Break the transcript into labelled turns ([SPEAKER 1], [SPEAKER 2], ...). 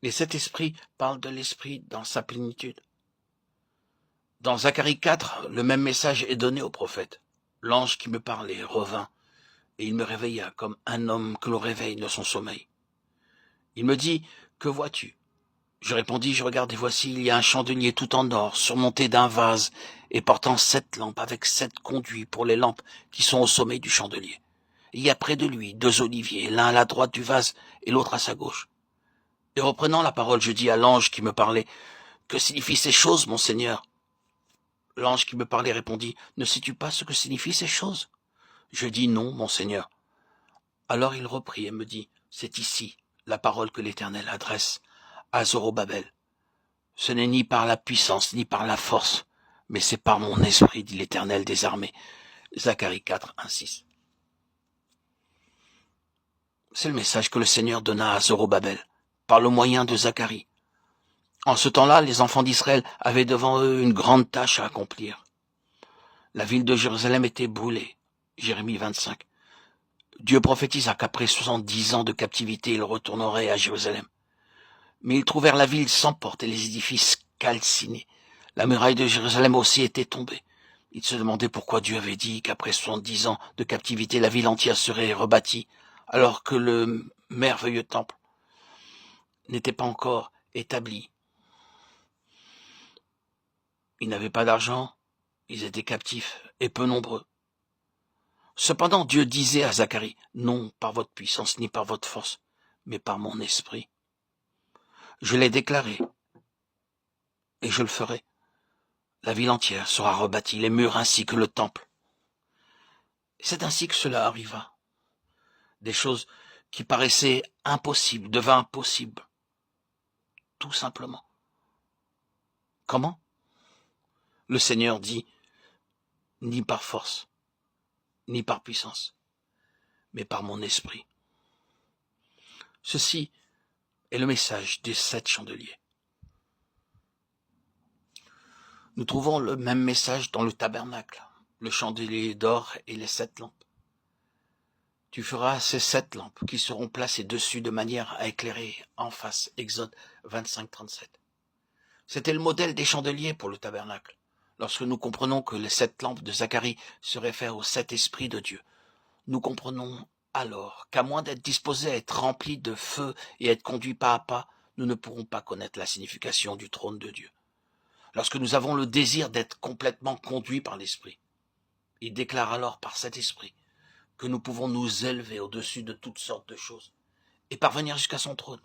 [SPEAKER 1] Les sept esprits parlent de l'esprit dans sa plénitude. Dans Zacharie 4, le même message est donné au prophète. L'ange qui me parlait revint, et il me réveilla comme un homme que l'on réveille de son sommeil. Il me dit, « Que vois-tu » Je répondis, « Je regarde et voici, il y a un chandelier tout en or, surmonté d'un vase, et portant 7 lampes avec 7 conduits pour les lampes qui sont au sommet du chandelier. Il y a près de lui 2 oliviers, l'un à la droite du vase et l'autre à sa gauche. » Et reprenant la parole, je dis à l'ange qui me parlait, « Que signifient ces choses, mon Seigneur ?» L'ange qui me parlait répondit, « Ne sais-tu pas ce que signifient ces choses ?» Je dis, « Non, mon Seigneur. » Alors il reprit et me dit, « C'est ici la parole que l'Éternel adresse à Zorobabel. Ce n'est ni par la puissance, ni par la force, mais c'est par mon esprit, dit l'Éternel des armées. » Zacharie 4, 1, 6. C'est le message que le Seigneur donna à Zorobabel, par le moyen de Zacharie. En ce temps-là, les enfants d'Israël avaient devant eux une grande tâche à accomplir. La ville de Jérusalem était brûlée. Jérémie 25. Dieu prophétisa qu'après 70 ans de captivité, ils retourneraient à Jérusalem. Mais ils trouvèrent la ville sans porte et les édifices calcinés. La muraille de Jérusalem aussi était tombée. Ils se demandaient pourquoi Dieu avait dit qu'après 70 ans de captivité, la ville entière serait rebâtie, alors que le merveilleux temple n'était pas encore établi. Ils n'avaient pas d'argent, ils étaient captifs et peu nombreux. Cependant, Dieu disait à Zacharie, « Non par votre puissance ni par votre force, mais par mon esprit. Je l'ai déclaré, et je le ferai. La ville entière sera rebâtie, les murs ainsi que le temple. » C'est ainsi que cela arriva. Des choses qui paraissaient impossibles devinrent possibles, tout simplement. Comment ? Le Seigneur dit, « Ni par force, ni par puissance, mais par mon esprit. » Ceci est le message des 7 chandeliers. Nous trouvons le même message dans le tabernacle, le chandelier d'or et les 7 lampes. Tu feras ces 7 lampes qui seront placées dessus de manière à éclairer en face. Exode 25, 37. C'était le modèle des chandeliers pour le tabernacle. Lorsque nous comprenons que les 7 lampes de Zacharie se réfèrent aux 7 esprits de Dieu, nous comprenons alors qu'à moins d'être disposés à être remplis de feu et à être conduits pas à pas, nous ne pourrons pas connaître la signification du trône de Dieu. Lorsque nous avons le désir d'être complètement conduits par l'Esprit, il déclare alors par cet Esprit que nous pouvons nous élever au-dessus de toutes sortes de choses et parvenir jusqu'à son trône.